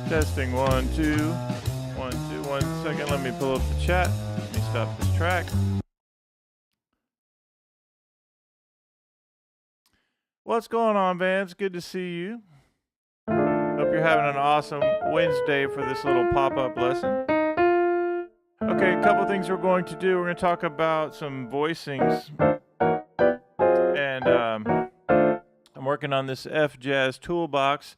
Testing 1 2 1 2 1 second. Let me pull up the chat. Let me stop this track. What's going on, Vance? Good to see you. Hope you're having an awesome Wednesday for this little pop-up lesson. Okay, a couple things we're going to do. We're going to talk about some voicings, and I'm working on this F Jazz toolbox.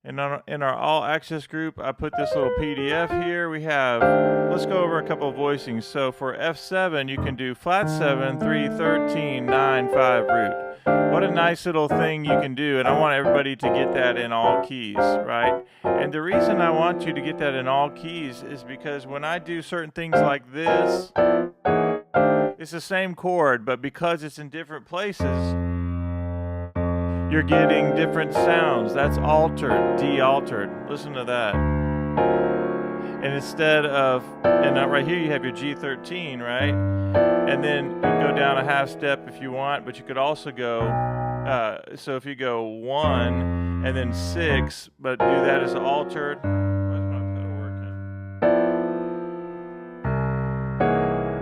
And in our all access group, I put this little PDF here. We have, let's go over a couple of voicings. So for F7, you can do flat 7, 3, 13, 9, 5 root. What a nice little thing you can do. And I want everybody to get that in all keys, right? And the reason I want you to get that in all keys is because when I do certain things like this, it's the same chord, but because it's in different places, you're getting different sounds. That's altered, de-altered. Listen to that. And instead of, and right here you have your G13, right? And then you can go down a half step if you want, but you could also go, so if you go 1 and then 6, but do that as altered. Why is my pedal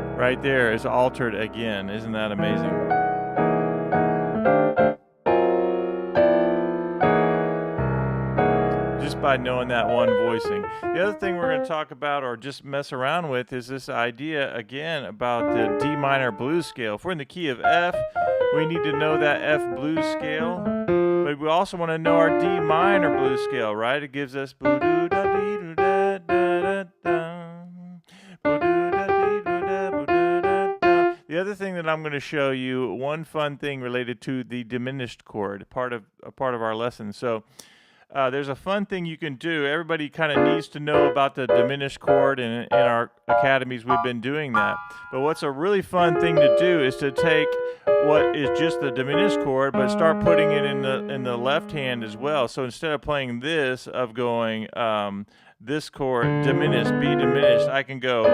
working? Right there is altered again. Isn't that amazing? By knowing that one voicing. The other thing we're going to talk about or just mess around with is this idea again about the D minor blues scale. If we're in the key of F, we need to know that F blues scale, but we also want to know our D minor blues scale, right? It gives us the other thing that I'm going to show you, one fun thing related to the diminished chord, part of our lesson. So there's a fun thing you can do. Everybody kind of needs to know about the diminished chord, and in our academies we've been doing that. But what's a really fun thing to do is to take what is just the diminished chord, but start putting it in the left hand as well. So instead of playing this, of going this chord, diminished, B diminished, I can go,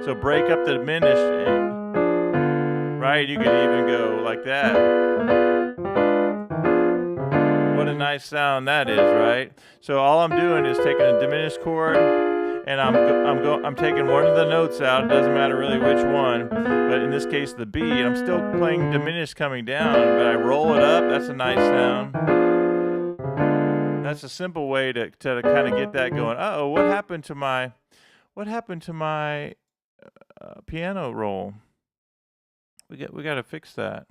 so break up the diminished, right? You could even go like that. What a nice sound that is, right? So all I'm doing is taking a diminished chord, and I'm taking one of the notes out. It doesn't matter really which one, but in this case the B, and I'm still playing diminished coming down, but I roll it up. That's a nice sound. That's a simple way to kind of get that going. Uh-oh, what happened to my piano roll? We got to fix that.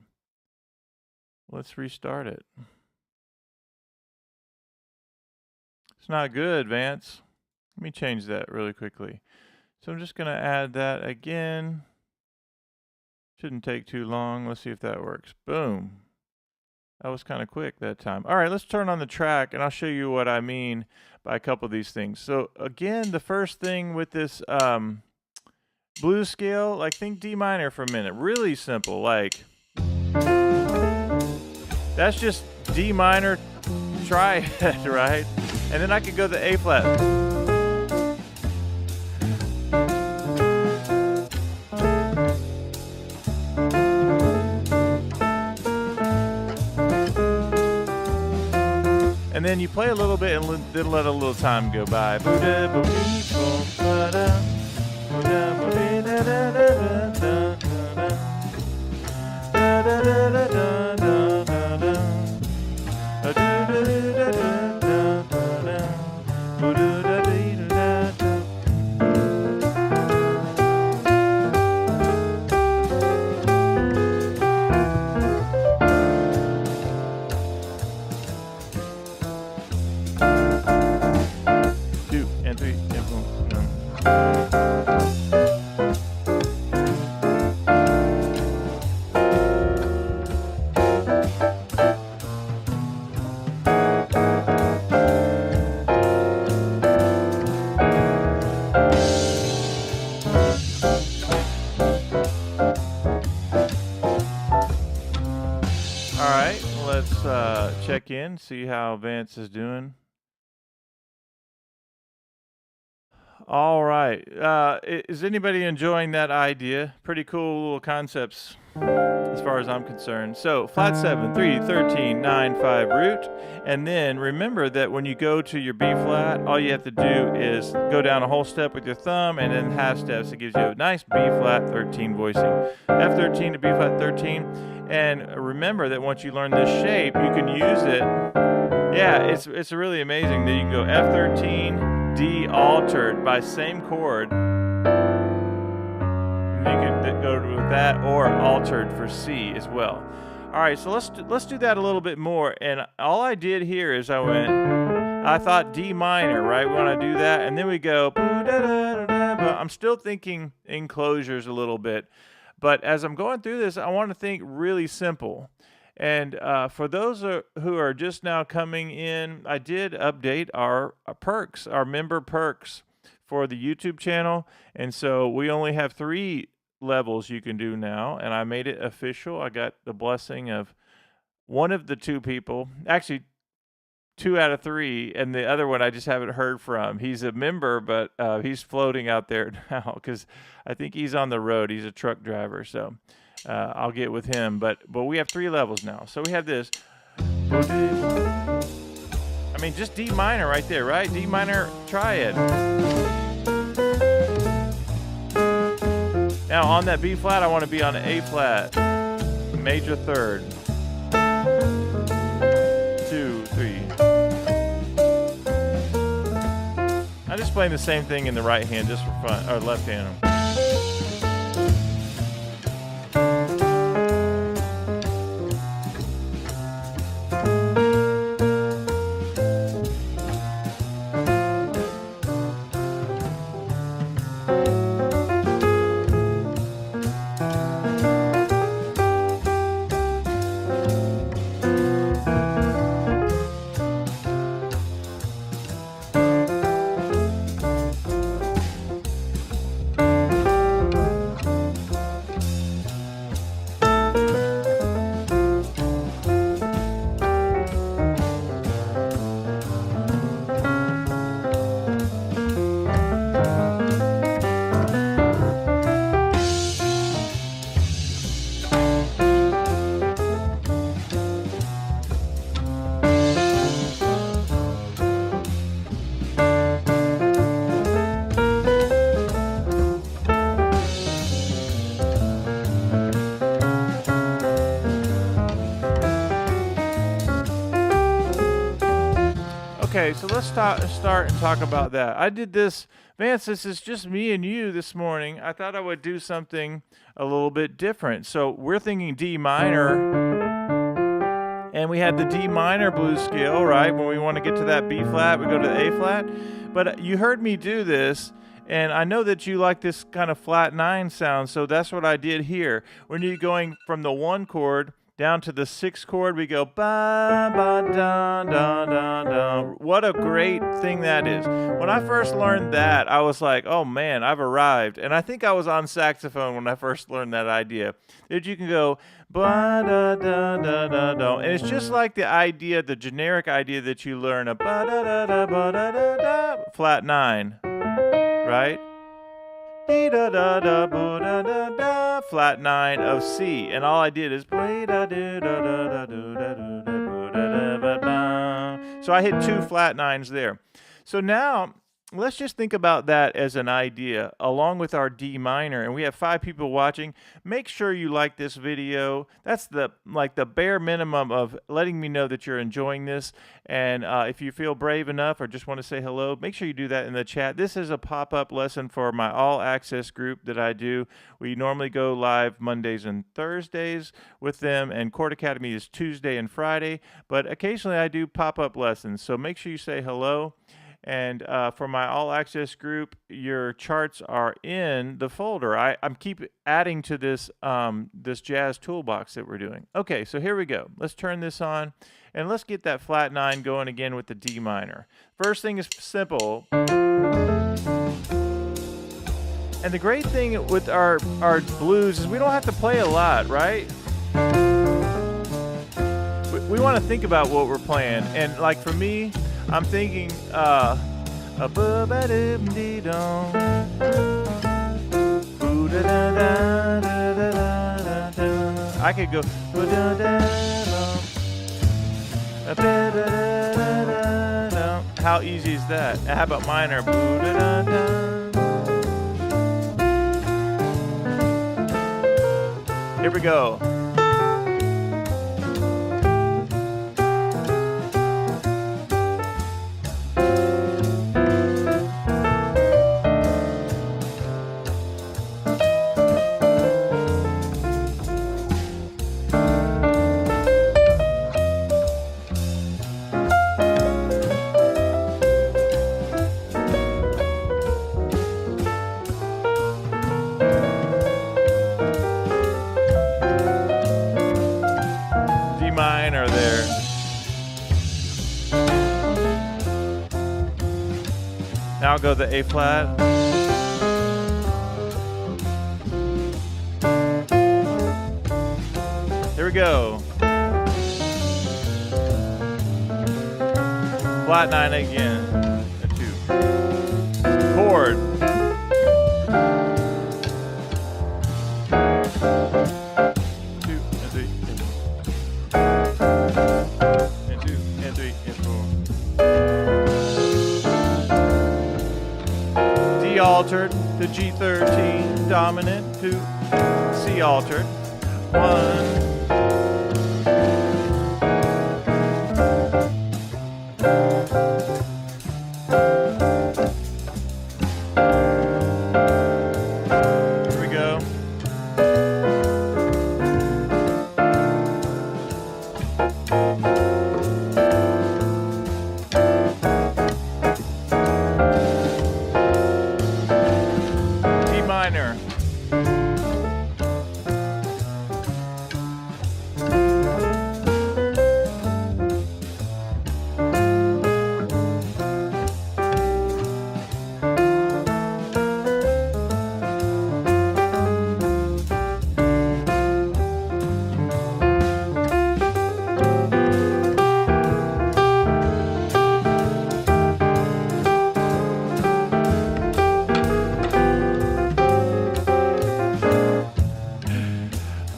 Let's restart it. It's not good, Vance. Let me change that really quickly. So I'm just going to add that again. Shouldn't take too long. Let's see if that works. Boom. That was kind of quick that time. All right, let's turn on the track, and I'll show you what I mean by a couple of these things. So again, the first thing with this blues scale, like think D minor for a minute. Really simple. Like that's just D minor triad, right? And then I could go to A flat. And then you play a little bit and then let a little time go by. All right, let's check in, see how Vance is doing. All right, is anybody enjoying that idea? Pretty cool little concepts as far as I'm concerned. So flat 7, 3, 13, 9, 5 root, and then remember that when you go to your B flat, all you have to do is go down a whole step with your thumb and then half steps. It gives you a nice B flat 13 voicing. F13 to B flat 13, and remember that once you learn this shape, you can use it. Yeah, it's really amazing that you can go F13, D altered by same chord. And you can go with that or altered for C as well. All right, so let's do that a little bit more. And all I did here is I thought D minor, right? We want to do that, and then we go. But I'm still thinking enclosures a little bit. But as I'm going through this, I want to think really simple. And for those who are just now coming in, I did update our perks, our member perks for the YouTube channel. And so we only have 3 levels you can do now. And I made it official. I got the blessing of one of the 2 people, actually 2 out of 3. And the other one I just haven't heard from. He's a member, but he's floating out there now because I think he's on the road. He's a truck driver. So I'll get with him, but we have 3 levels now. So we have this. I mean, just D minor right there, right? D minor triad. Now on that B flat, I want to be on an A flat, major 3rd. 2, 3. I'm just playing the same thing in the right hand just for fun, or left hand. Okay, so let's start and talk about that. I did this, Vance, this is just me and you this morning. I thought I would do something a little bit different. So we're thinking D minor, and we had the D minor blues scale, right? When we want to get to that B flat, we go to the A flat. But you heard me do this, and I know that you like this kind of flat 9 sound, so that's what I did here. When you're going from the 1 chord down to the 6th chord, we go ba ba da da da da. What a great thing that is. When I first learned that, I was like, oh man, I've arrived. And I think I was on saxophone when I first learned that idea. That you can go ba da da da da da. And it's just like the idea, the generic idea that you learn a ba da da da ba da da da, flat 9, right? Dee da da da bo da da da, flat 9 of C, and all I did is play da do da da da do da do da bo da da ba ba. So I hit 2 flat 9s there. So now let's just think about that as an idea along with our D minor, and we have 5 people watching. Make sure you like this video. That's the bare minimum of letting me know that you're enjoying this. And if you feel brave enough or just want to say hello, make sure you do that in the chat. This is a pop-up lesson for my all access group that I do. We normally go live Mondays and Thursdays with them, and Chord Academy is Tuesday and Friday, but occasionally I do pop-up lessons. So make sure you say hello. And for my all access group, your charts are in the folder. I'm keep adding to this this jazz toolbox that we're doing. Okay, so here we go. Let's turn this on and let's get that flat 9 going again with the D minor. First thing is simple. And the great thing with our blues is we don't have to play a lot, right? We want to think about what we're playing. And like for me, I'm thinking, I could go, how easy is that? How about minor? Here we go. Minor there. Now I'll go the A flat. Here we go. Flat 9 again. A 2. Chord. Altered to G13, dominant to C altered, 1. Here we go. Minor.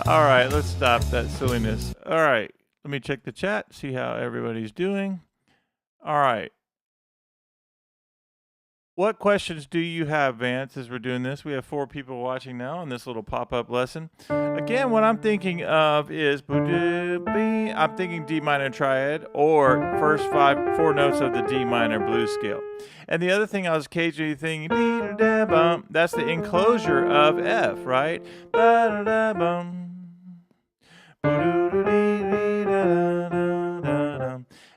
All right, let's stop that silliness. All right, let me check the chat, see how everybody's doing. All right. What questions do you have, Vance, as we're doing this? We have 4 people watching now on this little pop-up lesson. Again, what I'm thinking of is, I'm thinking D minor triad or first 4 notes of the D minor blues scale. And the other thing I was occasionally thinking, that's the enclosure of F, right?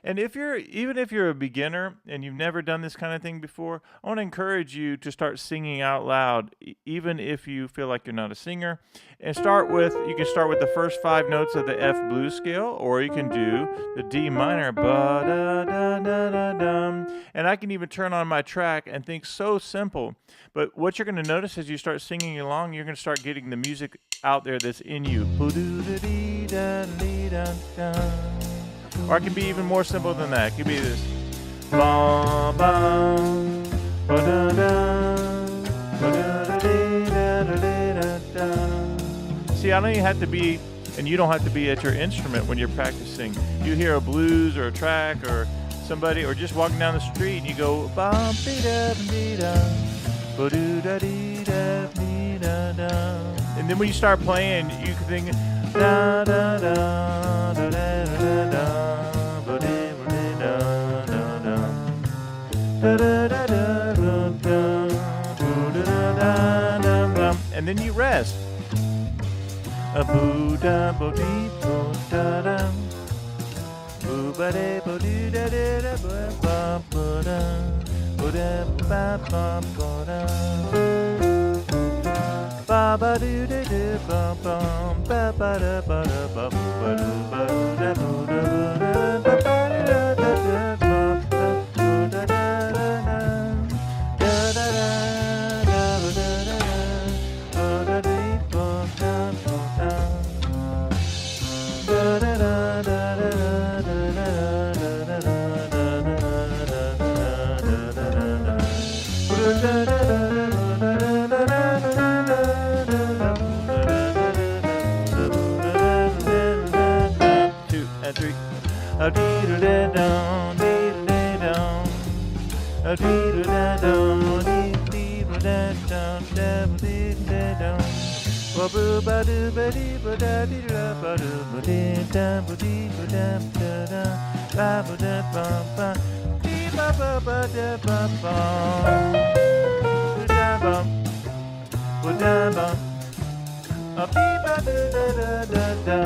And even if you're a beginner and you've never done this kind of thing before, I want to encourage you to start singing out loud, even if you feel like you're not a singer. And you can start with the first 5 notes of the F blues scale, or you can do the D minor, and I can even turn on my track and think so simple. But what you're going to notice as you start singing along, you're going to start getting the music out there that's in you. Or it can be even more simple than that. It could be this. See, I don't even have to be, and you don't have to be at your instrument when you're practicing. You hear a blues or a track or somebody, or just walking down the street and you go bum dee da dee da ba doo da dee da dee da da, and then when you start playing, you can think da da da da da da da ba dee da da da da da da da, and then you rest. A boo da bo dee bo da da. Boo ba de bo doo da da da ba ba ba da bo da ba ba ba da ba ba doo da da ba ba ba ba da ba da ba ba doo ba da bo da ba ba da da da ba ba da da da da da da da da a dee da da down, dee da down, a dee da down, dee da down, dee da down. Ba boo ba doo ba dee ba da dee da ba doo ba dee da ba dee ba da da da ba ba da ba ba dee ba ba ba da ba ba da ba ba da ba a dee ba da da da da.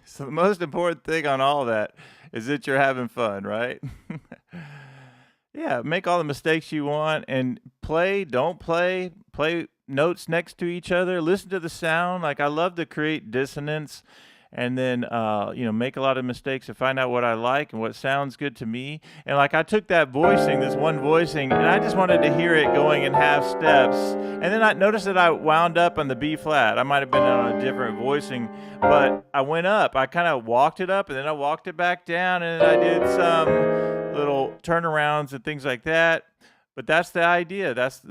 So the most important thing on all that is that you're having fun, right? Yeah, make all the mistakes you want and play, don't play, play notes next to each other, listen to the sound. Like I love to create dissonance and then make a lot of mistakes to find out what I like and what sounds good to me. And like I took that voicing, this one voicing, and I just wanted to hear it going in half steps. And then I noticed that I wound up on the B flat. I might have been on a different voicing, but I went up. I kind of walked it up and then I walked it back down, and I did some little turnarounds and things like that. But that's the idea. That's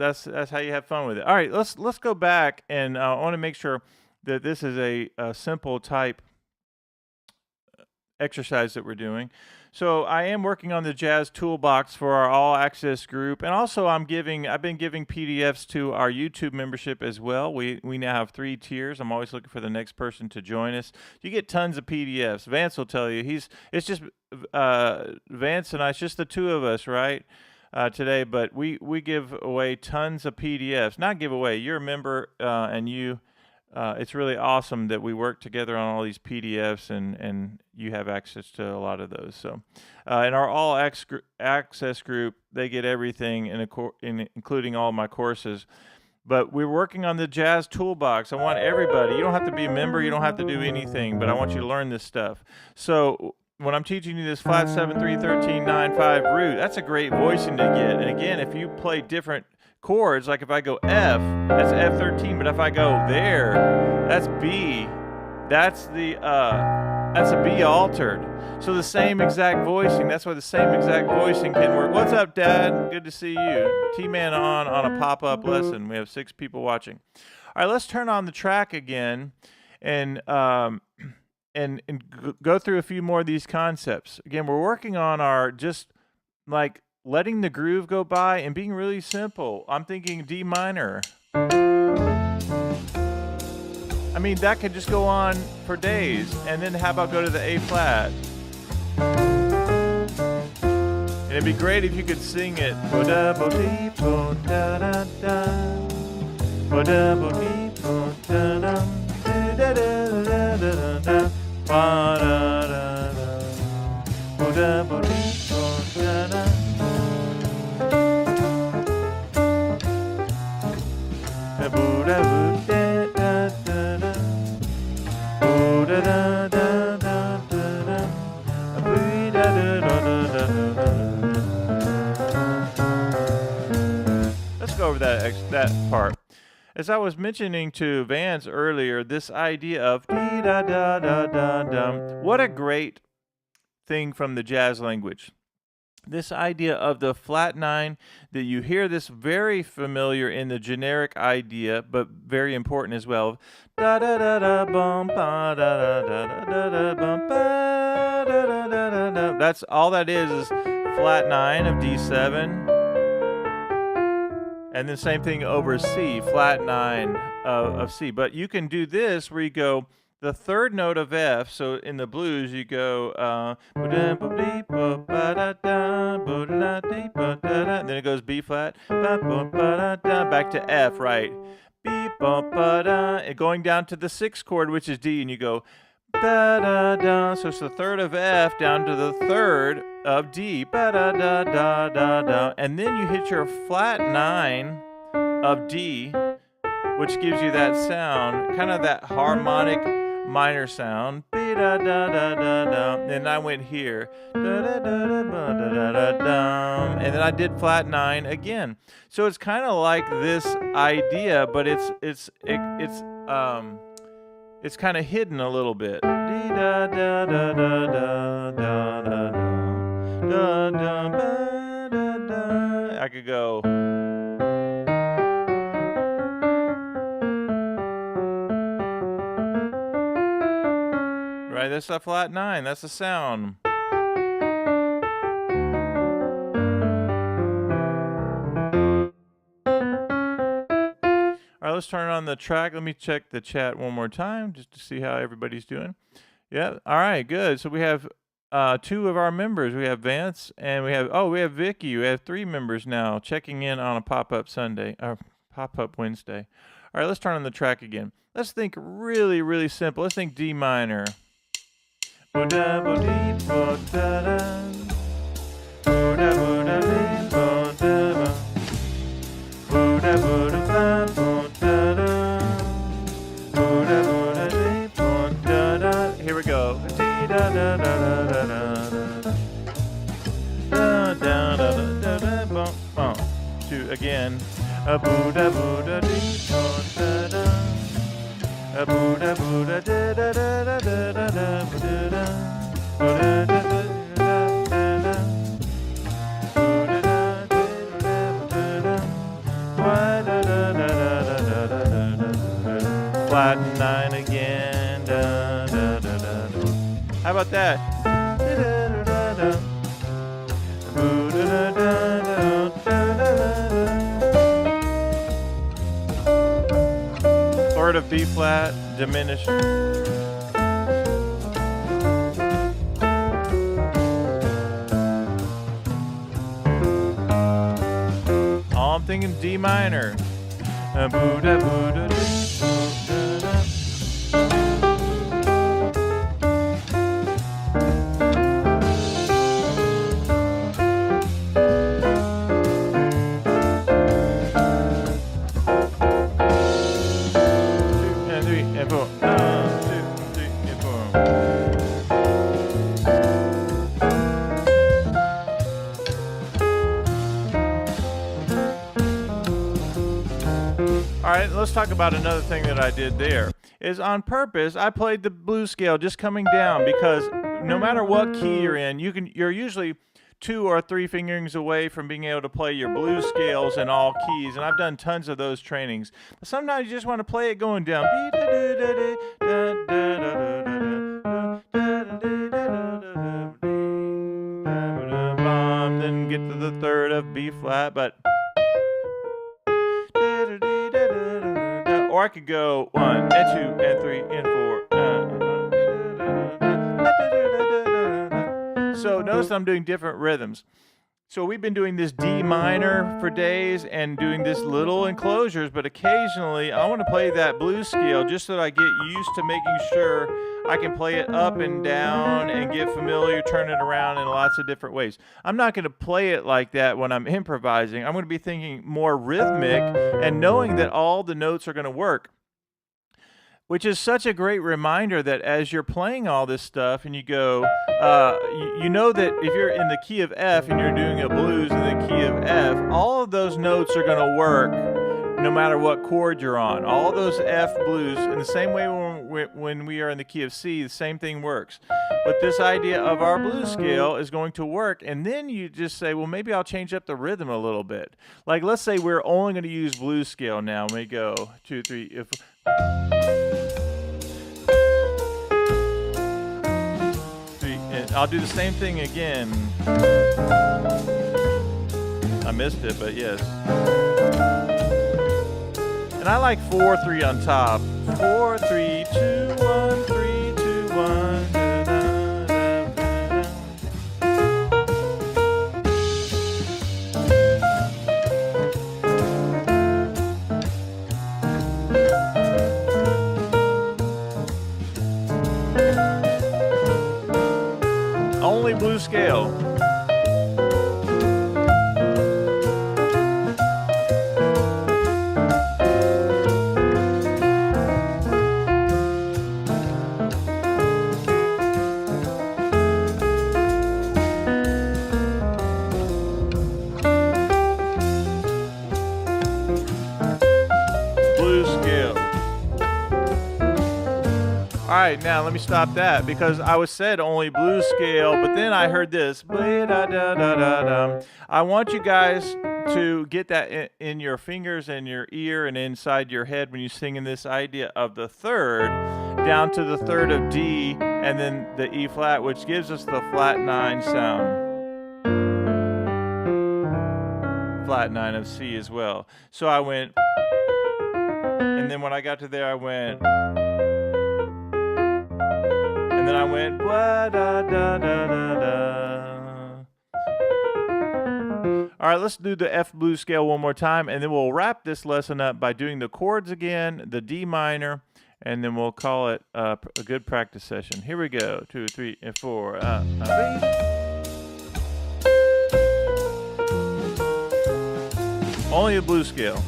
how you have fun with it. All right, let's go back, and I want to make sure that this is a simple type exercise that we're doing. So I am working on the Jazz Toolbox for our All Access group, and also I've been giving PDFs to our YouTube membership as well. We now have 3 tiers. I'm always looking for the next person to join us. You get tons of PDFs. Vance will tell you it's just Vance and I. It's just the two of us, right? Today, but we give away tons of PDFs. Not give away. You're a member, and you. It's really awesome that we work together on all these PDFs, and you have access to a lot of those. So in our All Access group, they get everything, including all my courses. But we're working on the Jazz Toolbox. I want everybody. You don't have to be a member. You don't have to do anything, but I want you to learn this stuff. So when I'm teaching you this flat 7, 3, 13, 9, 5 root, that's a great voicing to get. And again, if you play different chords, like if I go F, that's F13, but if I go there, that's B. That's a B altered. So the same exact voicing. That's why the same exact voicing can work. What's up, Dad? Good to see you. T-Man on a pop-up lesson. We have 6 people watching. All right, let's turn on the track again and go through a few more of these concepts. Again, we're working on our just like letting the groove go by and being really simple. I'm thinking D minor. I mean, that could just go on for days. And then how about go to the A flat? And it'd be great if you could sing it. Let's go over that part. As I was mentioning to Vance earlier, this idea of dee-da-da-da-da-dum, what a great thing from the jazz language. This idea of the flat nine, that you hear this very familiar in the generic idea, but very important as well. Da da da da bum ba da da da da da bum ba da da da da. That's all that is flat nine of D7. And then same thing over C, flat nine of C. But you can do this where you go the third note of F. So in the blues, you go, and then it goes B flat, back to F, right? And going down to the sixth chord, which is D, and you go, da da da. So it's the third of F down to the third of D, da da da da da, and then you hit your flat nine of D, which gives you that sound, kind of that harmonic minor sound. And then I went here, and then I did flat nine again. So it's kind of like this idea, but it's kind of hidden a little bit. I could go. Right, that's the flat nine. That's the sound. All right, let's turn on the track. Let me check the chat one more time just to see how everybody's doing. Yeah, all right, good. So we have two of our members. We have Vance and we have Vicky. We have 3 members now checking in on a pop-up Sunday or pop-up Wednesday. All right, let's turn on the track again. Let's think really, really simple. Let's think D minor. Here we go. Two again. Flat nine again. How about that? Third of B flat, diminished. Oh, I'm thinking D minor. All right, let's talk about another thing that I did there. Is on purpose, I played the blues scale just coming down because no matter what key you're in, you're usually 2 or 3 fingerings away from being able to play your blues scales in all keys, and I've done tons of those trainings. But sometimes you just want to play it going down. Then get to the third. of B flat, but or I could go 1 and 2 and 3 and 4. So notice I'm doing different rhythms. So we've been doing this D minor for days and doing this little enclosures, but occasionally I want to play that blues scale just so that I get used to making sure I can play it up and down and get familiar, turn it around in lots of different ways. I'm not going to play it like that when I'm improvising. I'm going to be thinking more rhythmic and knowing that all the notes are going to work. Which is such a great reminder that as you're playing all this stuff and you go, you know that if you're in the key of F and you're doing a blues in the key of F, all of those notes are going to work no matter what chord you're on. All those F blues, in the same way when we are in the key of C, the same thing works. But this idea of our blues scale is going to work, and then you just say, well, maybe I'll change up the rhythm a little bit. Like, let's say we're only going to use blues scale now. Let me go 2, 3, if... I'll do the same thing again. I missed it, but yes. And I like 4-3 on top. 4-3-2-1-3-2-1. Only blues scale. Blues scale. All right, now let me stop that because I was said only blues scale, but then I heard this. I want you guys to get that in your fingers and your ear and inside your head when you sing in this idea of the third down to the third of D and then the E flat, which gives us the flat 9 sound. Flat 9 of C as well. So I went, and then when I got to there, I went. And then I went blah, da, da, da, da, da. All right, let's do the F blues scale one more time, and then we'll wrap this lesson up by doing the chords again, the D minor, and then we'll call it a good practice session. Here we go, 2, 3, and 4. Only a blues scale.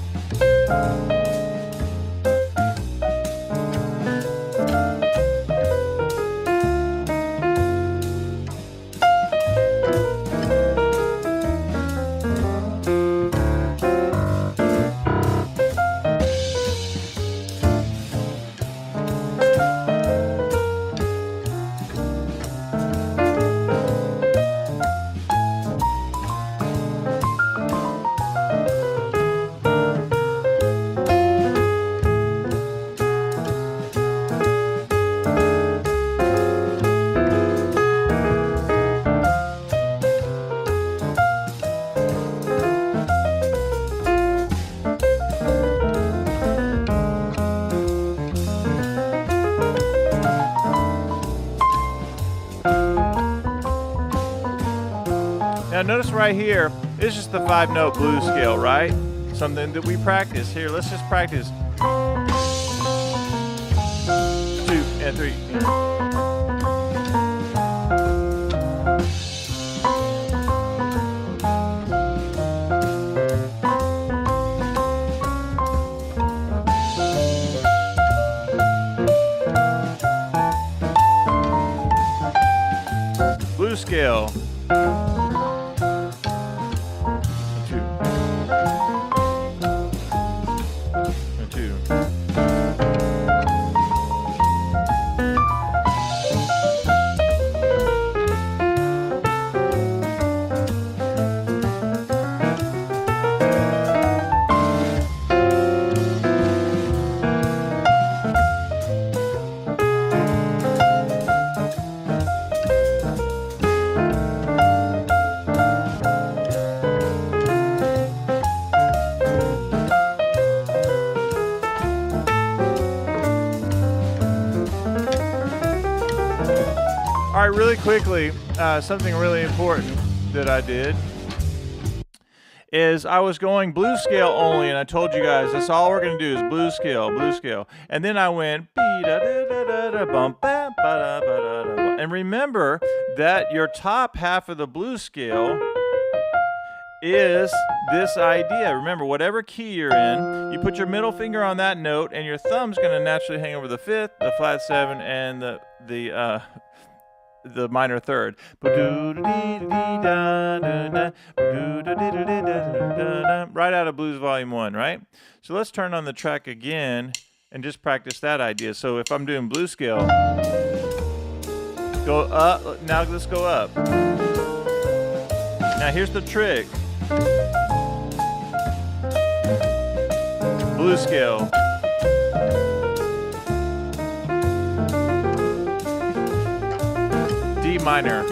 Now notice right here, it's just the 5-note blues scale, right? Something that we practice. Here, let's just practice. 2 and 3. Blues scale. 2. right, really quickly, something really important that I did is I was going blues scale only, and I told you guys that's all we're going to do is blues scale, and then I went and remember that your top half of the blues scale is this idea. Remember, whatever key you're in, you put your middle finger on that note, and your thumb's going to naturally hang over the fifth, the flat seven, and the minor third. Right out of Blues Volume 1, right? So let's turn on the track again and just practice that idea. So if I'm doing blues scale, go up. Now let's go up. Now here's the trick. Blues scale. D minor.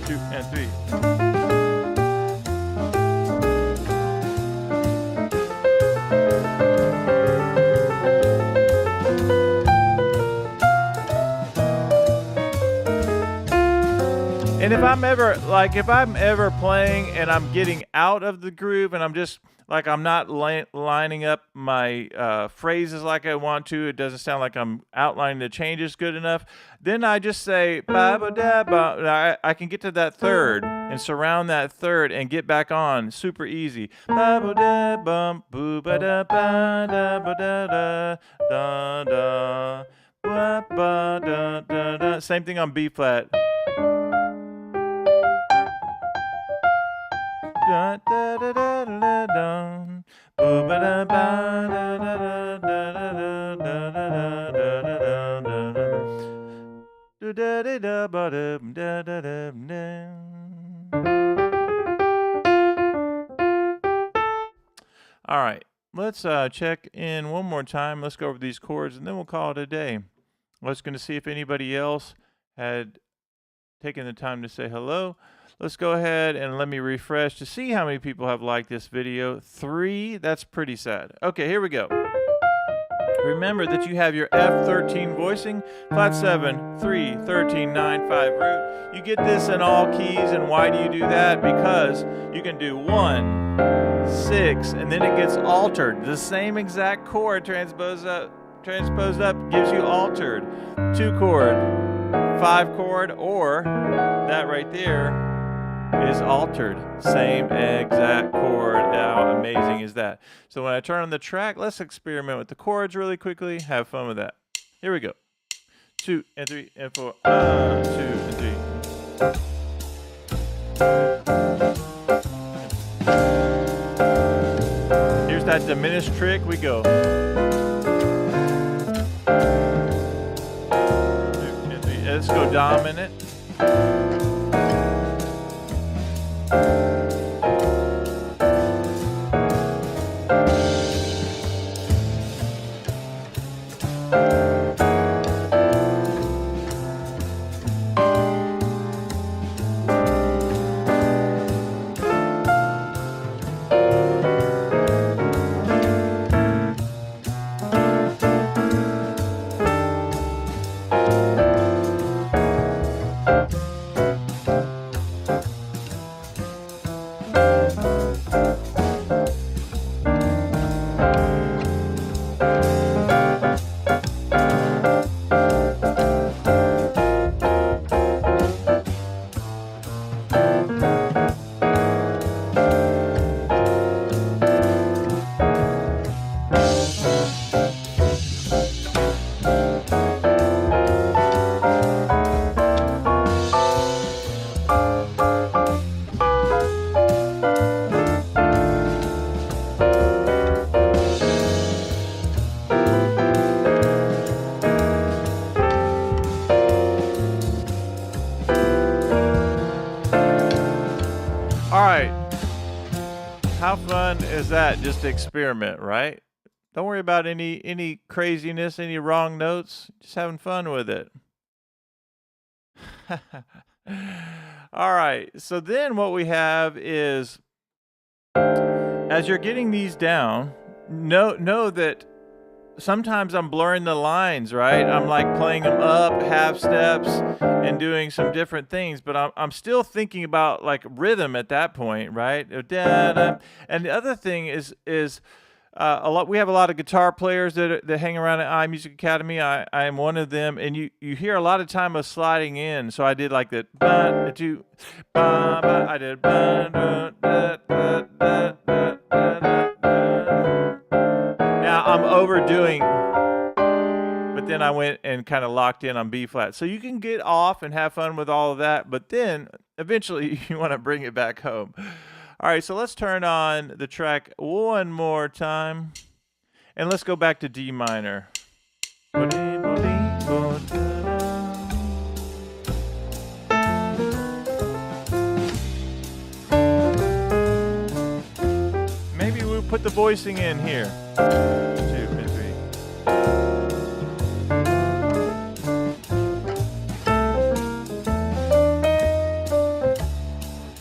Two and three. And if I'm ever playing and I'm getting out of the groove and I'm just like I'm not lining up my phrases like I want to, it doesn't sound like I'm outlining the changes good enough, then I just say ba-ba-da-ba. I can get to that third and surround that third and get back on super easy. Ba-ba-da-bum, boo-ba-da-ba-da-ba-da-da-da-da. Ba-ba-da-da-da. Same thing on B flat. All right, let's check in one more time. Let's go over these chords, and then we'll call it a day. Let's going to see if anybody else had taken the time to say hello. Let's go ahead and let me refresh to see how many people have liked this video. 3, that's pretty sad. Okay, here we go. Remember that you have your F13 voicing, flat 7, 3, 13, 9, 5 root. You get this in all keys, and why do you do that? Because you can do 1, 6, and then it gets altered. The same exact chord transposed up gives you altered. 2 chord, 5 chord, or that right there is altered. Same exact chord. How amazing is that? So when I turn on the track, let's experiment with the chords really quickly. Have fun with that. Here we go. 2 and 3 and 4. 2 and 3. Here's that diminished trick. We go. 2 and 3. Let's go dominant. How fun is that? Just to experiment, right? Don't worry about any craziness, any wrong notes. Just having fun with it. All right. So then what we have is as you're getting these down, know that sometimes I'm blurring the lines, right? I'm like playing them up, half steps, and doing some different things, but I'm still thinking about like rhythm at that point, right? And the other thing is a lot. We have a lot of guitar players that hang around at iMusicAcademy. I am one of them, and you hear a lot of time of sliding in. So I did like that. I did. Now I'm overdoing, but then I went and kind of locked in on B flat. So you can get off and have fun with all of that, but then eventually you want to bring it back home. All right, so let's turn on the track one more time, and let's go back to D minor. Maybe we'll put the voicing in here. 2 and 3.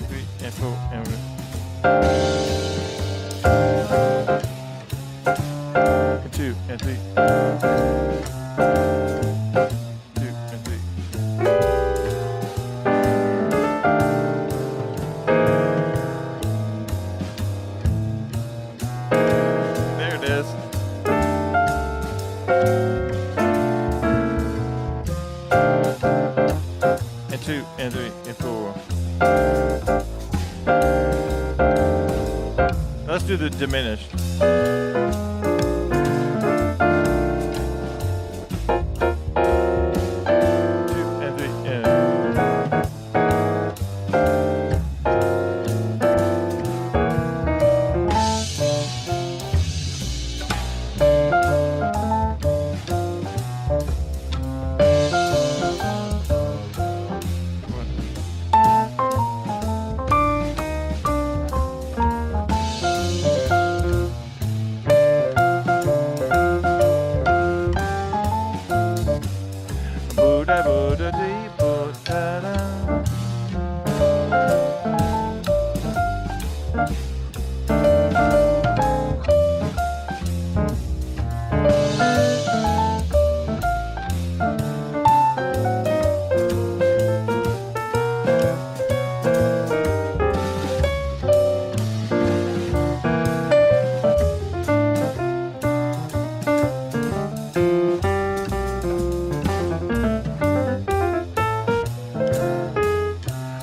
3 and 4 and 2 and 3. 2 and 3. There it is. And 2 and 3 and 4. Let's do the diminished. 2 and 3 and.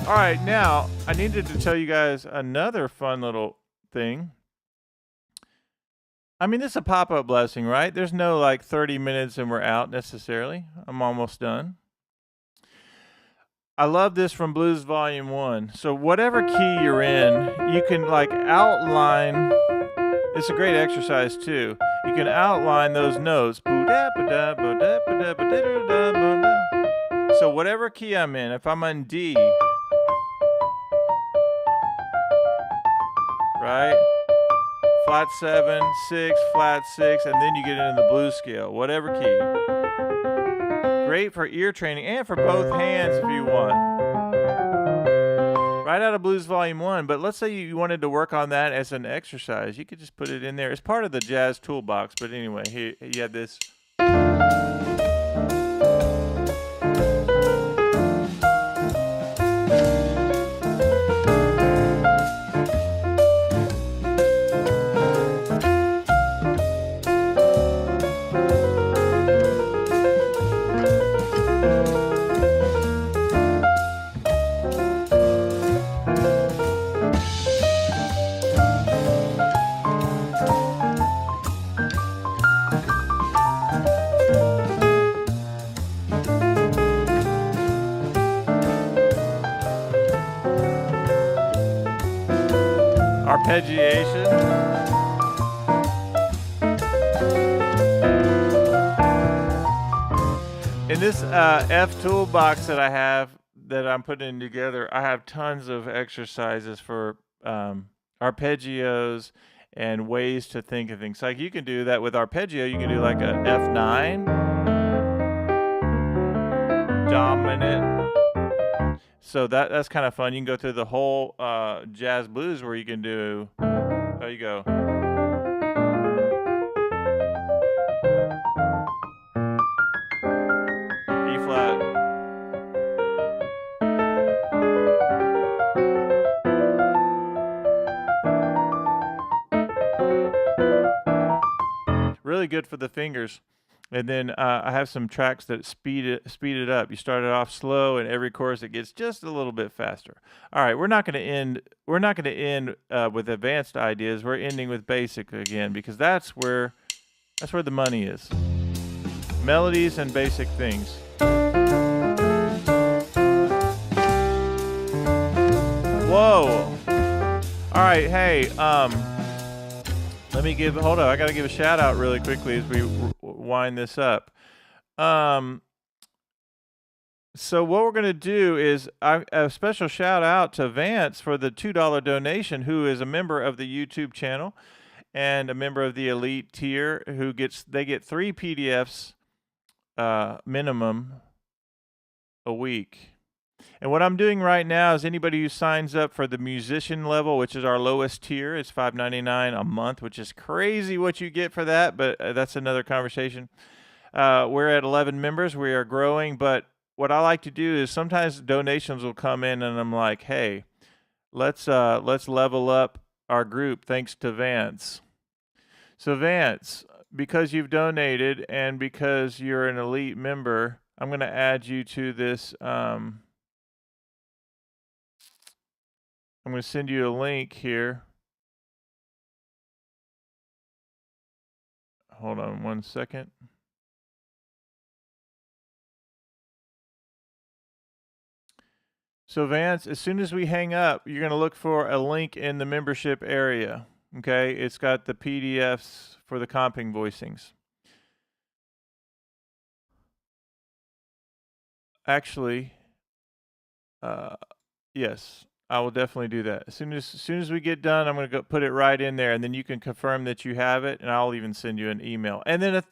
All right, now I needed to tell you guys another fun little thing. I mean, this is a pop-up blessing, right? There's no like 30 minutes and we're out necessarily. I'm almost done. I love this from Blues Volume 1. So whatever key you're in, you can like outline. It's a great exercise too. You can outline those notes. So whatever key I'm in, if I'm on D, right? Flat 7, 6, flat 6, and then you get into the blues scale, whatever key. Great for ear training and for both hands if you want. Right out of Blues Volume 1, but let's say you wanted to work on that as an exercise. You could just put it in there. It's part of the jazz toolbox, but anyway, here you have this. Arpeggiation. In this F toolbox that I have that I'm putting together, I have tons of exercises for arpeggios and ways to think of things. Like you can do that with arpeggio. You can do like a F9 dominant. So that's kind of fun. You can go through the whole jazz blues where you can do There you go. E flat. Really good for the fingers. And then I have some tracks that speed it up. You start it off slow, and every chorus it gets just a little bit faster. All right, we're not going to end. We're not going to end with advanced ideas. We're ending with basic again because that's where the money is. Melodies and basic things. Whoa! All right, hey. Let me hold on. I got to give a shout out really quickly as we wind this up. So what we're going to do is a special shout out to Vance for the $2 donation, who is a member of the YouTube channel and a member of the elite tier, they get 3 PDFs minimum a week. And what I'm doing right now is anybody who signs up for the musician level, which is our lowest tier, it's $5.99 a month, which is crazy what you get for that, but that's another conversation. We're at 11 members. We are growing, but what I like to do is sometimes donations will come in and I'm like, hey, let's level up our group thanks to Vance. So Vance, because you've donated and because you're an elite member, I'm going to add you to this. I'm going to send you a link here. Hold on 1 second. So Vance, as soon as we hang up, you're going to look for a link in the membership area. Okay, it's got the PDFs for the comping voicings. Actually, yes. I will definitely do that. As soon as we get done, I'm going to go put it right in there, and then you can confirm that you have it, and I'll even send you an email. And then a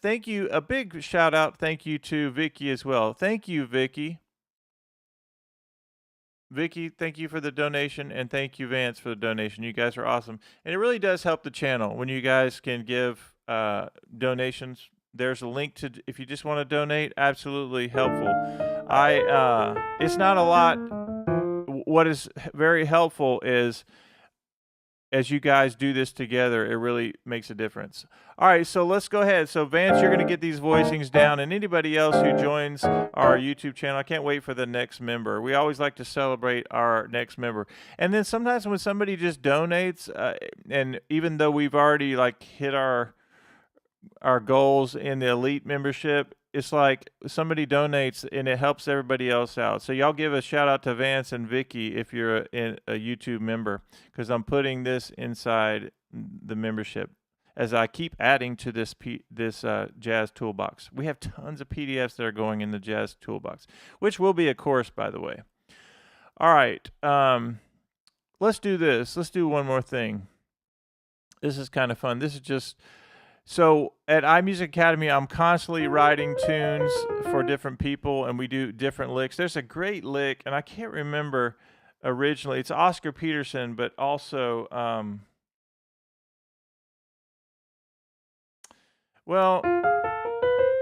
big shout out, thank you to Vicky as well. Thank you, Vicky. Vicky, thank you for the donation, and thank you, Vance, for the donation. You guys are awesome, and it really does help the channel when you guys can give donations. There's a link to if you just want to donate. Absolutely helpful. It's not a lot. What is very helpful is as you guys do this together, it really makes a difference. All right, so let's go ahead. So Vance, you're going to get these voicings down, and anybody else who joins our YouTube channel, I can't wait for the next member. We always like to celebrate our next member. And then sometimes when somebody just donates, and even though we've already like hit our goals in the elite membership, it's like somebody donates and it helps everybody else out. So y'all give a shout out to Vance and Vicky if you're a YouTube member, because I'm putting this inside the membership as I keep adding to this Jazz Toolbox. We have tons of PDFs that are going in the Jazz Toolbox, which will be a course, by the way. All right, let's do this. Let's do one more thing. This is kind of fun. This is just... So at iMusicAcademy, I'm constantly writing tunes for different people, and we do different licks. There's a great lick, and I can't remember originally. It's Oscar Peterson, but also, well,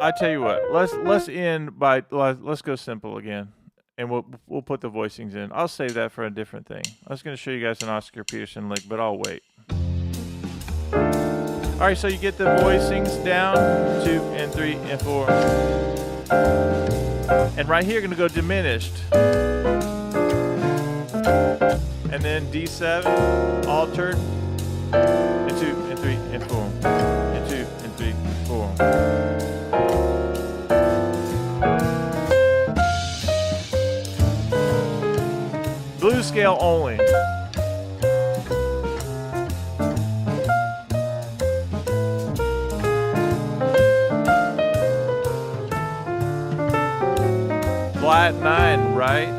I tell you what. Let's end by let's go simple again, and we'll put the voicings in. I'll save that for a different thing. I was going to show you guys an Oscar Peterson lick, but I'll wait. All right, so you get the voicings down, 2 and 3 and 4. And right here, you're going to go diminished. And then D7, altered, and 2 and 3 and 4. And 2 and 3 and 4. Blues scale only. Flat 9, right?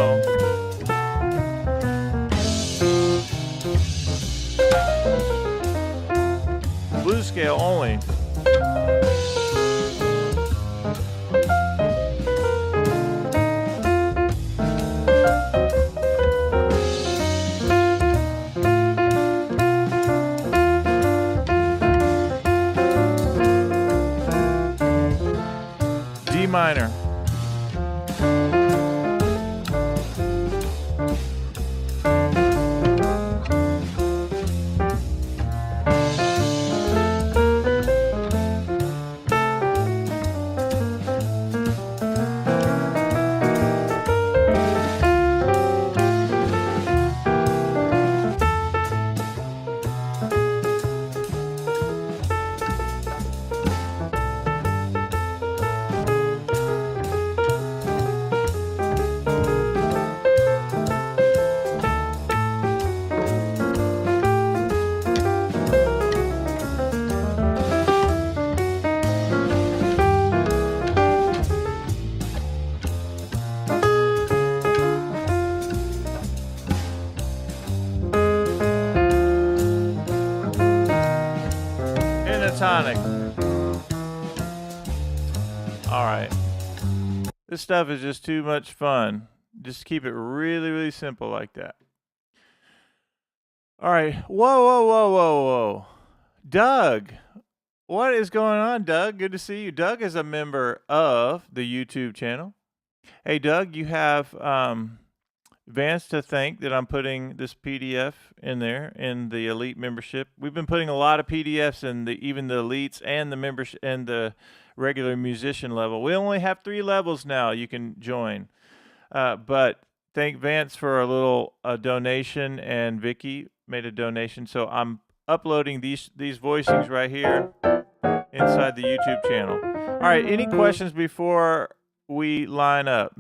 go. Blues scale only. D minor. Pentatonic. All right. This stuff is just too much fun. Just keep it really, really simple like that. All right. Whoa. Doug. What is going on, Doug? Good to see you. Doug is a member of the YouTube channel. Hey, Doug, you have Vance to thank that I'm putting this PDF in there in the Elite membership. We've been putting a lot of PDFs in even the Elites and the membership and the regular musician level. We only have 3 levels now you can join. But thank Vance for a little donation, and Vicky made a donation. So I'm uploading these voicings right here inside the YouTube channel. All right, any questions before we line up?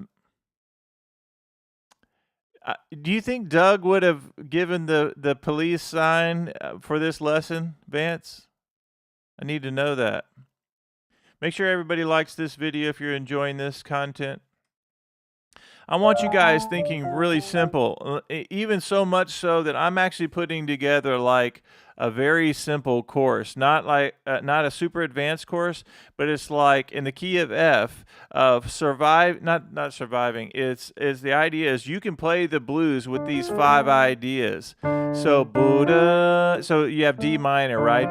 Do you think Doug would have given the police sign for this lesson, Vance? I need to know that. Make sure everybody likes this video if you're enjoying this content. I want you guys thinking really simple, even so much so that I'm actually putting together like a very simple course, not a super advanced course, but it's like in the key of F of not surviving. It's the idea is you can play the blues with these 5 ideas. So Buddha, so you have D minor, right?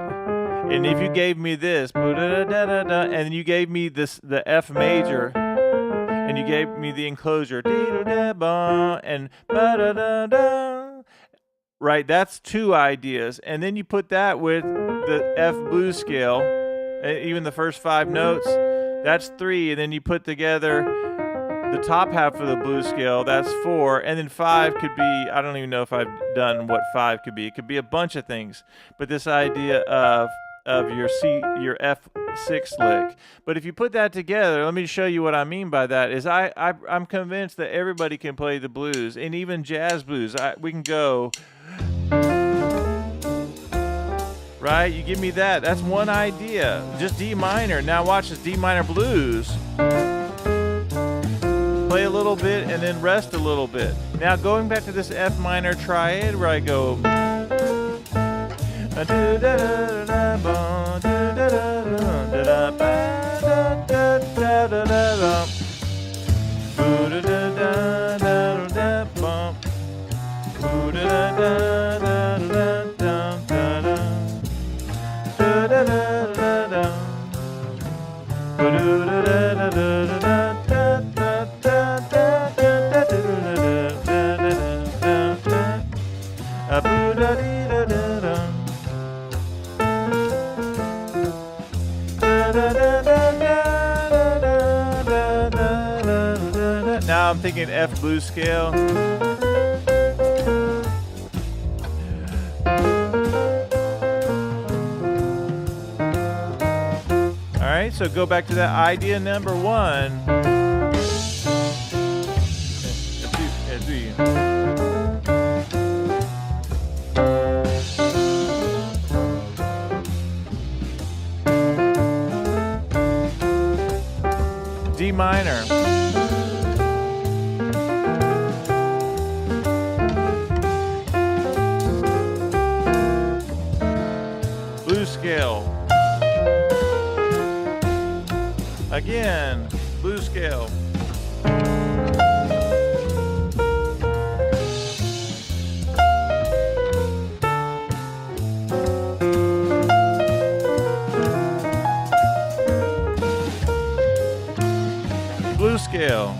And if you gave me this, and you gave me the F major, and you gave me the enclosure, and right, that's 2 ideas. And then you put that with the F blues scale, even the first 5 notes, that's 3. And then you put together the top half of the blues scale, that's 4. And then 5 could be, I don't even know if I've done what 5 could be. It could be a bunch of things. But this idea of your F6 lick. But if you put that together, let me show you what I mean by that is I'm convinced that everybody can play the blues, and even jazz blues. We can go, right? You give me that. That's one idea. Just D minor. Now watch this D minor blues. Play a little bit and then rest a little bit. Now going back to this F minor triad where I go, now I'm thinking F blues scale. All right, so go back to that idea number 1. D minor. Again, blues scale. Blues scale.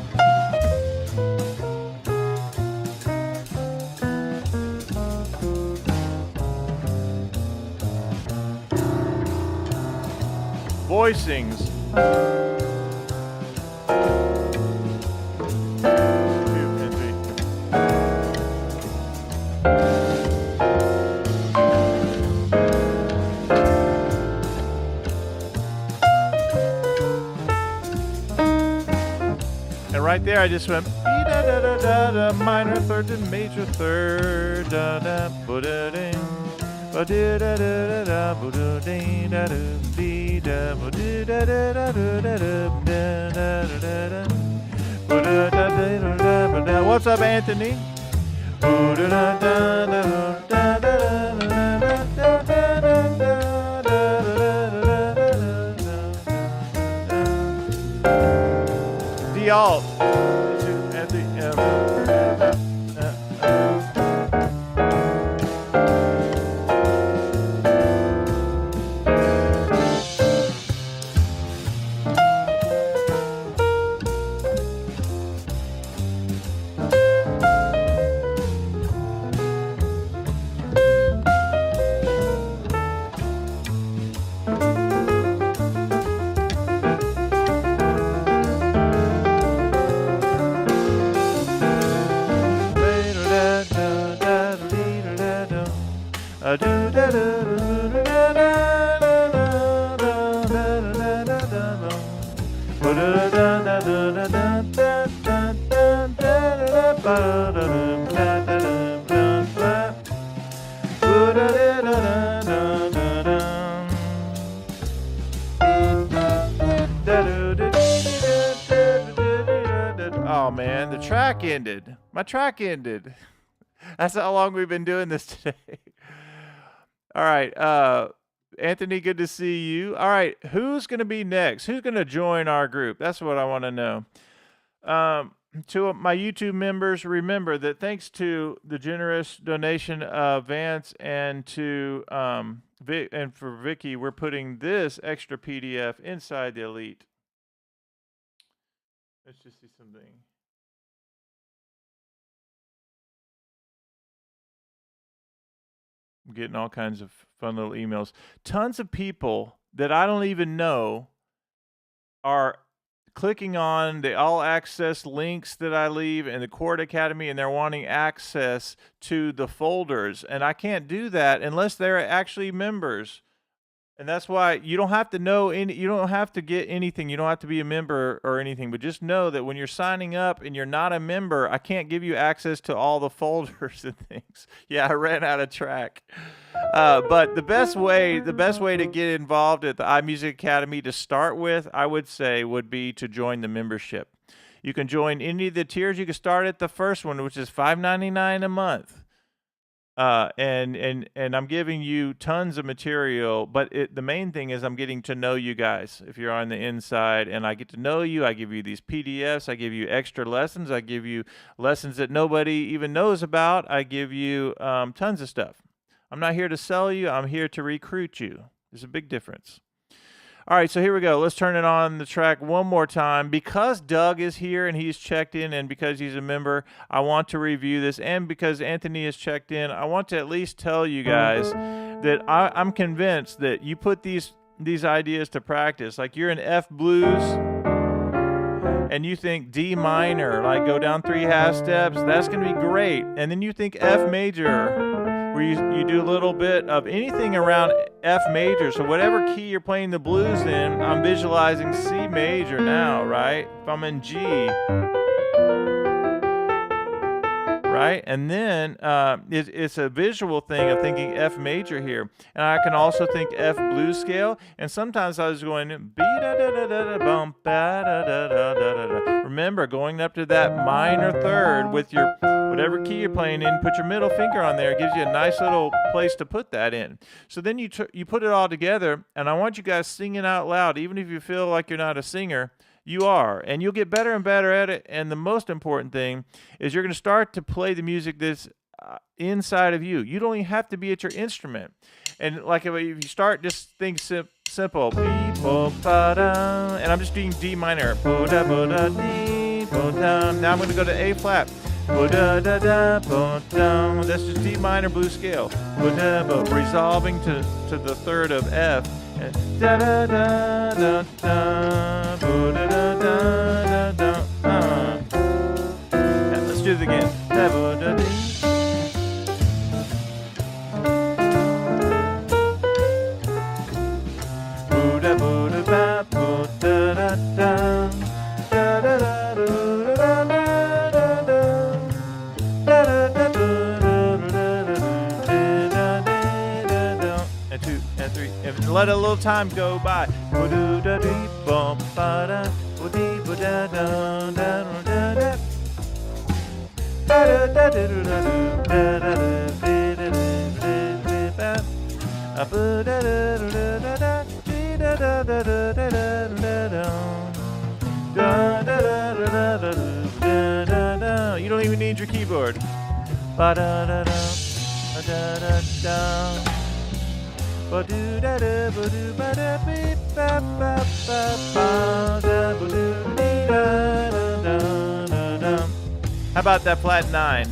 Voicings. 2 and 3. And right there, I just went da da da da da, minor third to major third, da da put it in. Da da da da da da da da da. What's up, Anthony? D alt. Oh man, the track ended. My track ended. That's how long we've been doing this today. All right, Anthony, good to see you. All right, who's going to be next? Who's going to join our group? That's what I want to know. To my YouTube members, remember that thanks to the generous donation of Vance and to and for Vicky, we're putting this extra PDF inside the Elite. Let's just see something. I'm getting all kinds of fun little emails. Tons of people that I don't even know are clicking on the all access links that I leave in the Chord Academy, and they're wanting access to the folders. And I can't do that unless they're actually members. And that's why you don't have to know you don't have to get anything. You don't have to be a member or anything, but just know that when you're signing up and you're not a member, I can't give you access to all the folders and things. Yeah, I ran out of track. But the best way to get involved at the iMusicAcademy to start with, I would say, would be to join the membership. You can join any of the tiers. You can start at the first one, which is $5.99 a month. And I'm giving you tons of material, but the main thing is I'm getting to know you guys if you're on the inside, and I get to know you. I give you these PDFs. I give you extra lessons. I give you lessons that nobody even knows about. I give you tons of stuff. I'm not here to sell you. I'm here to recruit you. There's a big difference. All right, so here we go. Let's turn it on the track one more time. Because Doug is here and he's checked in, and because he's a member, I want to review this. And because Anthony has checked in, I want to at least tell you guys that I'm convinced that you put these ideas to practice. Like you're in F blues and you think D minor, like go down 3 half steps. That's going to be great. And then you think F major, where you do a little bit of anything around F major. So whatever key you're playing the blues in, I'm visualizing C major now, right? If I'm in G, right? And then it's a visual thing of thinking F major here. And I can also think F blues scale. And sometimes I was going B da da da da da bump da da da da da da. Remember going up to that minor third with your Whatever key you're playing in, put your middle finger on there. It gives you a nice little place to put that in. So then you put it all together, and I want you guys singing out loud. Even if you feel like you're not a singer, you are. And you'll get better and better at it. And the most important thing is you're going to start to play the music that's inside of you. You don't even have to be at your instrument. And like if you start, just think simple. And I'm just doing D minor. Now I'm going to go to A flat. That's just D minor blues scale. Resolving to the third of F. Let's do it again. And 2 and 3 and let a little time go by. You don't even need your keyboard. How about that flat 9?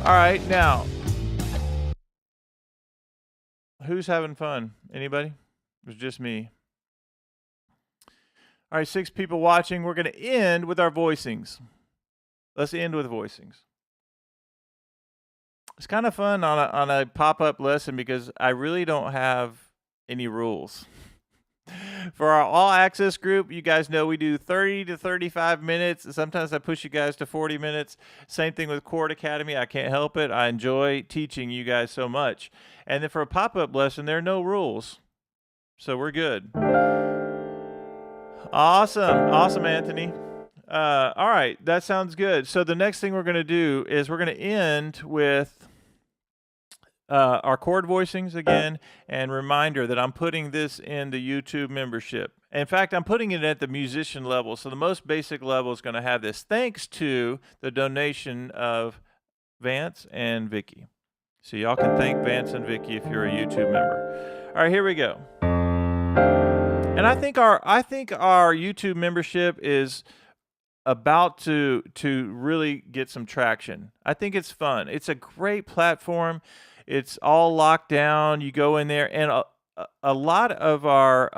All right, now, who's having fun? Anybody? It was just me. All right, 6 people watching. We're going to end with our voicings. Let's end with voicings. It's kind of fun on a pop-up lesson because I really don't have any rules. For our all-access group, you guys know we do 30 to 35 minutes. Sometimes I push you guys to 40 minutes. Same thing with Chord Academy. I can't help it. I enjoy teaching you guys so much. And then for a pop-up lesson, there are no rules. So we're good. Awesome, Anthony. All right, that sounds good. So the next thing we're going to do is we're going to end with our chord voicings again, and reminder that I'm putting this in the YouTube membership. In fact, I'm putting it at the musician level, so the most basic level is going to have this, thanks to the donation of Vance and Vicky. So y'all can thank Vance and Vicky if you're a YouTube member. All right, here we go. And I think our YouTube membership is about to really get some traction. I think it's fun. It's a great platform. It's all locked down. You go in there, and a lot of our,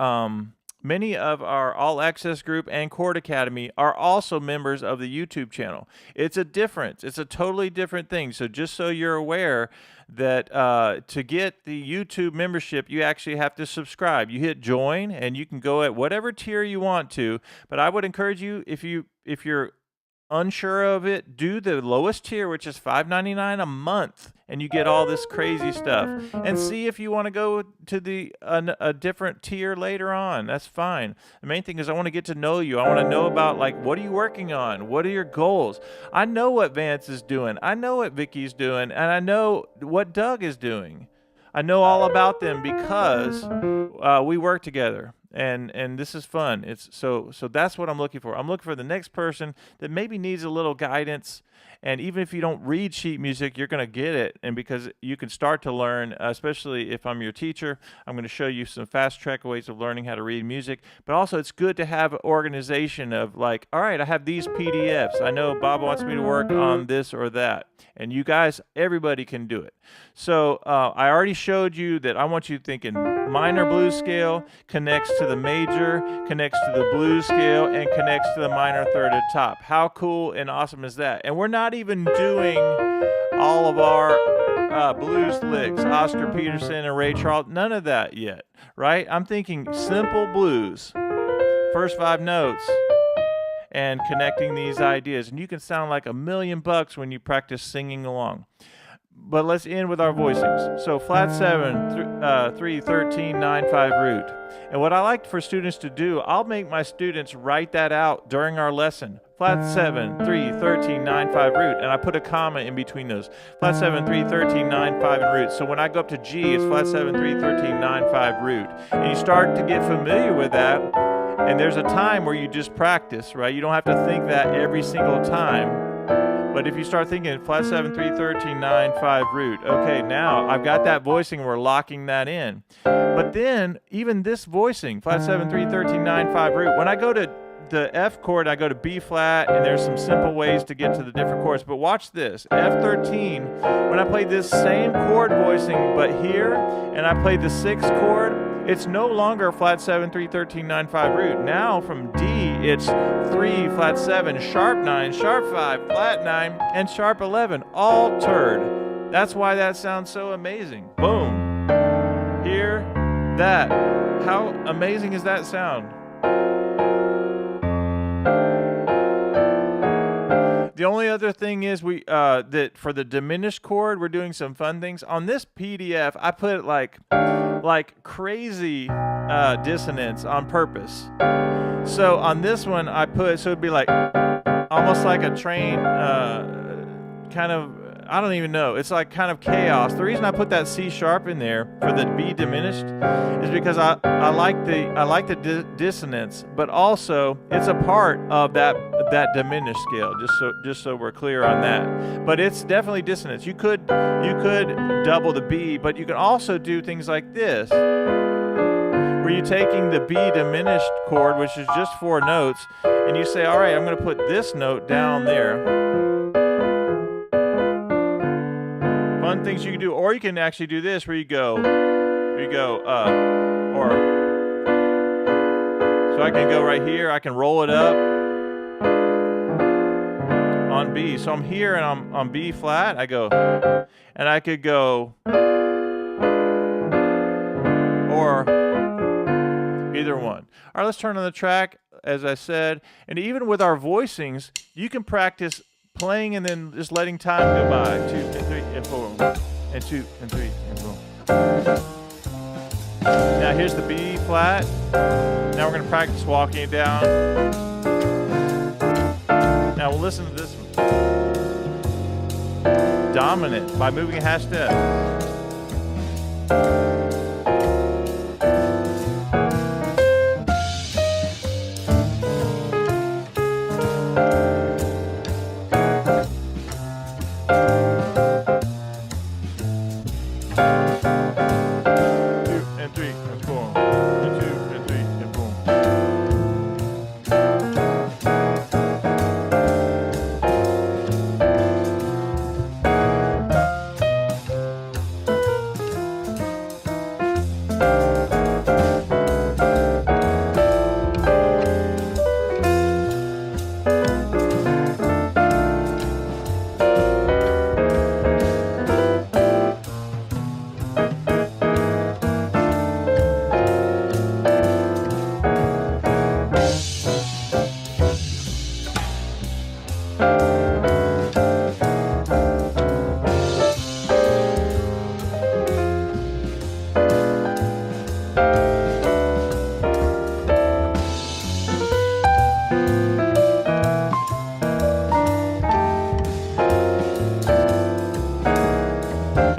many of our All Access group and Chord Academy are also members of the YouTube channel. It's a difference. It's a totally different thing. So just so you're aware that to get the YouTube membership, you actually have to subscribe. You hit join, and you can go at whatever tier you want to. But I would encourage you, if you're unsure of it, do the lowest tier, which is $5.99 a month, and you get all this crazy stuff. And see if you want to go to a different tier later on. That's fine. The main thing is I want to get to know you. I want to know about, like, what are you working on? What are your goals? I know what Vance is doing. I know what Vicky's doing, and I know what Doug is doing. I know all about them because we work together. and this is fun. It's so that's what I'm looking for. I'm looking for the next person that maybe needs a little guidance. And even if you don't read sheet music, you're going to get it. And because you can start to learn, especially if I'm your teacher, I'm going to show you some fast track ways of learning how to read music. But also it's good to have an organization of like, all right, I have these PDFs. I know Bob wants me to work on this or that. And you guys, everybody can do it. So I already showed you that I want you thinking minor blues scale connects to the major, connects to the blues scale, and connects to the minor third at top. How cool and awesome is that? And we're not even doing all of our blues licks, Oscar Peterson and Ray Charles, none of that yet, right? I'm thinking simple blues, first 5 notes, and connecting these ideas. And you can sound like $1,000,000 when you practice singing along. But let's end with our voicings. So flat 7, 3, 13, 9, 5 root. And what I like for students to do, I'll make my students write that out during our lesson. Flat 7, 3, 13, 9, 5 root. And I put a comma in between those. Flat 7, 3, 13, 9, 5 and root. So when I go up to G, it's flat 7, 3, 13, 9, 5 root. And you start to get familiar with that. And there's a time where you just practice, right? You don't have to think that every single time. But if you start thinking flat 7, 3, 13, 9, 5 root, okay, now I've got that voicing, we're locking that in. But then even this voicing, flat 7, 3, 13, 9, 5 root, when I go to the F chord, I go to B flat, and there's some simple ways to get to the different chords. But watch this, F13, when I play this same chord voicing, but here, and I play the 6th chord, it's no longer flat 7, 3, 13, 9, 5 root. Now from D, it's 3, flat 7, sharp 9, sharp 5, flat 9, and sharp 11, altered. That's why that sounds so amazing. Boom. Hear that. How amazing is that sound? The only other thing is that for the diminished chord, we're doing some fun things. On this PDF, I put like crazy dissonance on purpose. So on this one, I put, so it'd be like almost like a train, kind of, I don't even know. It's like kind of chaos. The reason I put that C sharp in there for the B diminished is because I like the dissonance, but also it's a part of that diminished scale. Just so we're clear on that. But it's definitely dissonance. You could double the B, but you can also do things like this, where you're taking the B diminished chord, which is just 4 notes, and you say, all right, I'm going to put this note down there. Fun things you can do, or you can actually do this, where you go, or, so I can go right here, I can roll it up on B. So I'm here and I'm on B flat, I go, and I could go, or either one. All right, let's turn on the track, as I said, and even with our voicings, you can practice playing and then just letting time go by. 2 and 3 and 4, and 2 and 3 and 4. Now here's the B flat. Now we're going to practice walking it down. Now we'll listen to this one. Dominant by moving a half step.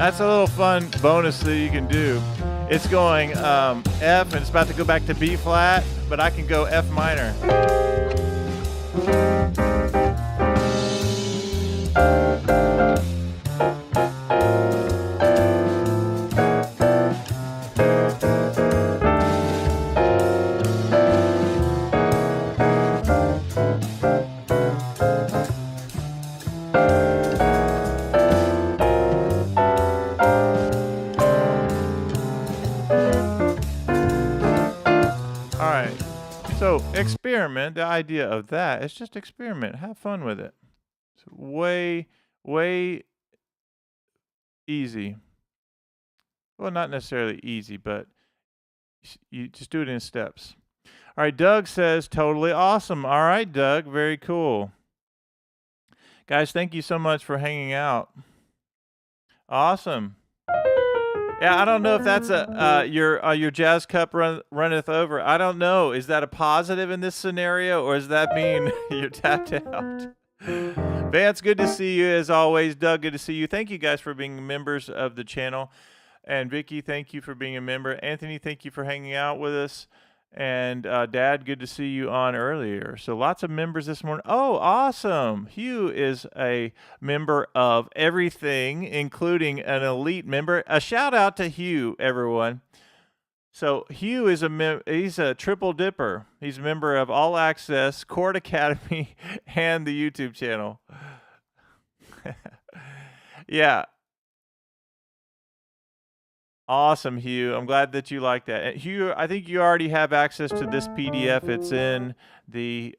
That's a little fun bonus that you can do. It's going F, and it's about to go back to B flat, but I can go F minor. So experiment, the idea of that is just experiment. Have fun with it. It's way easy. Well, not necessarily easy, but you just do it in steps. All right, Doug says, totally awesome. All right, Doug, very cool. Guys, thank you so much for hanging out. Awesome. Yeah, I don't know if that's your jazz cup runneth over. I don't know. Is that a positive in this scenario, or does that mean you're tapped out? Vance, good to see you as always. Doug, good to see you. Thank you guys for being members of the channel. And Vicky, thank you for being a member. Anthony, thank you for hanging out with us. And Dad, good to see you on earlier. So lots of members this morning. Oh, awesome. Hugh is a member of everything, including an elite member. A shout out to Hugh, everyone. So Hugh is he's a triple dipper. He's a member of All Access, Chord Academy, and the YouTube channel. Yeah. Awesome, Hugh. I'm glad that you like that. And Hugh, I think you already have access to this PDF. It's in the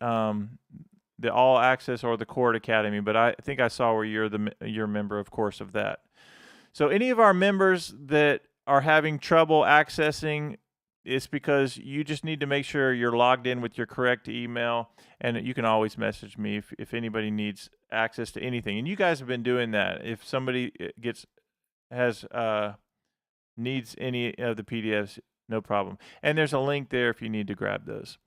All Access or the Chord Academy, but I think I saw where you're a member, of course, of that. So any of our members that are having trouble accessing, it's because you just need to make sure you're logged in with your correct email, and you can always message me if anybody needs access to anything. And you guys have been doing that. If somebody needs any of the PDFs, no problem. And there's a link there if you need to grab those.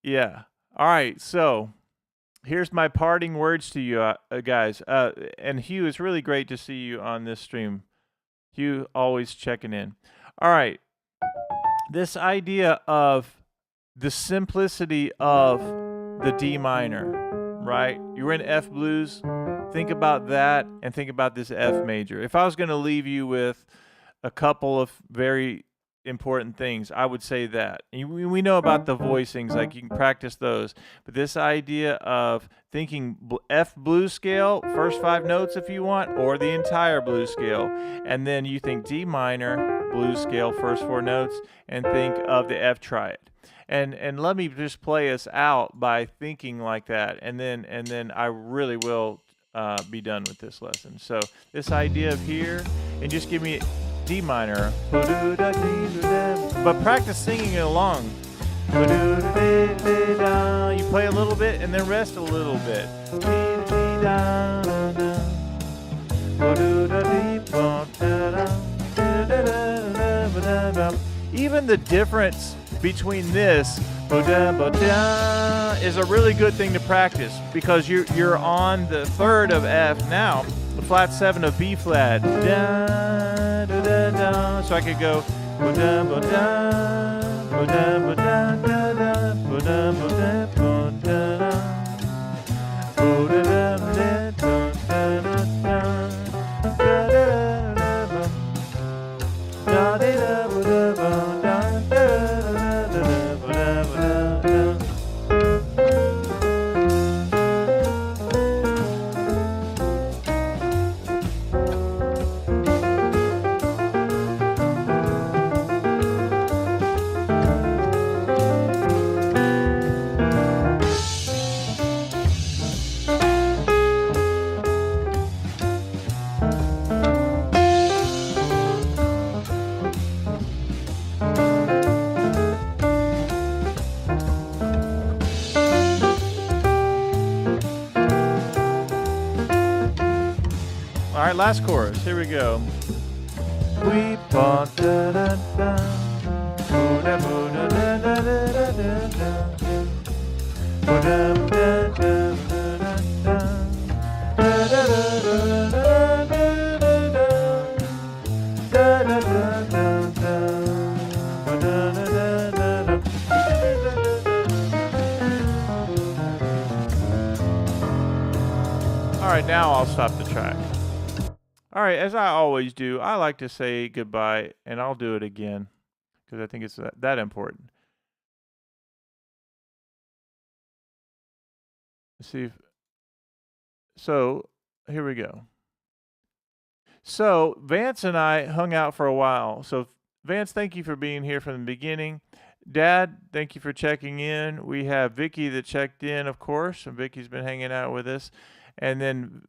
Yeah. All right. So here's my parting words to you guys. And Hugh, it's really great to see you on this stream. Hugh, always checking in. All right. This idea of the simplicity of the D minor, right? You're in F blues. Think about that and think about this F major. If I was going to leave you with a couple of very important things, I would say that. We know about the voicings, like you can practice those. But this idea of thinking F blues scale, first 5 notes if you want, or the entire blues scale. And then you think D minor, blues scale, first 4 notes, and think of the F triad. And let me just play us out by thinking like that. And then I really will be done with this lesson. So this idea of here, and just give me D minor, but practice singing it along. You play a little bit and then rest a little bit. Even the difference between this is a really good thing to practice, because you're on the 3rd of F now, the flat 7 of B flat. So I could go. All right, last chorus. Here we go. We bought da da da da da da All right, now I'll stop the track. All right, as I always do, I like to say goodbye, and I'll do it again because I think it's that important. Let's see if, so here we go. So Vance and I hung out for a while. So Vance, thank you for being here from the beginning. Dad, thank you for checking in. We have Vicky that checked in, of course, and Vicky's been hanging out with us. And then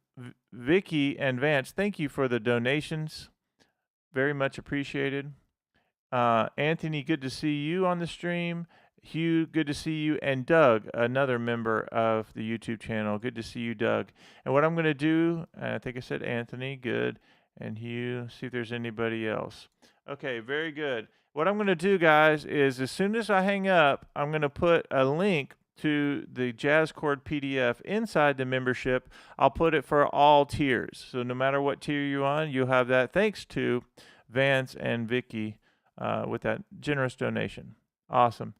Vicky and Vance, thank you for the donations. Very much appreciated. Anthony, good to see you on the stream. Hugh, good to see you. And Doug, another member of the YouTube channel. Good to see you, Doug. And what I'm going to do, I think I said Anthony, good. And Hugh, see if there's anybody else. Okay, very good. What I'm going to do, guys, is as soon as I hang up, I'm going to put a link to the Jazz Chord PDF inside the membership. I'll put it for all tiers. So no matter what tier you're on, you'll have that. Thanks to Vance and Vicky with that generous donation. Awesome.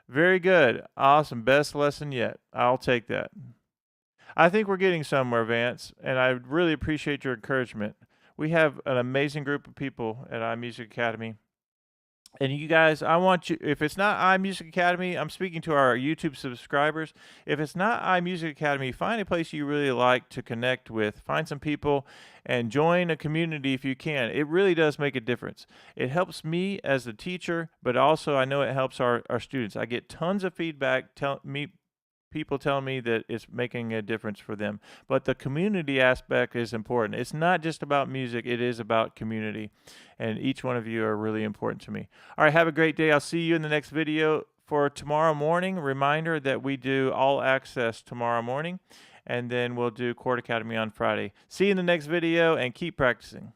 Very good. Awesome. Best lesson yet. I'll take that. I think we're getting somewhere, Vance, and I really appreciate your encouragement. We have an amazing group of people at iMusicAcademy. And you guys, I want you, if it's not iMusicAcademy, I'm speaking to our YouTube subscribers. If it's not iMusicAcademy, find a place you really like to connect with. Find some people and join a community if you can. It really does make a difference. It helps me as a teacher, but also I know it helps our students. I get tons of feedback, people tell me that it's making a difference for them. But the community aspect is important. It's not just about music, it is about community. And each one of you are really important to me. All right, have a great day. I'll see you in the next video for tomorrow morning. Reminder that we do all access tomorrow morning, and then we'll do Chord Academy on Friday. See you in the next video, and keep practicing.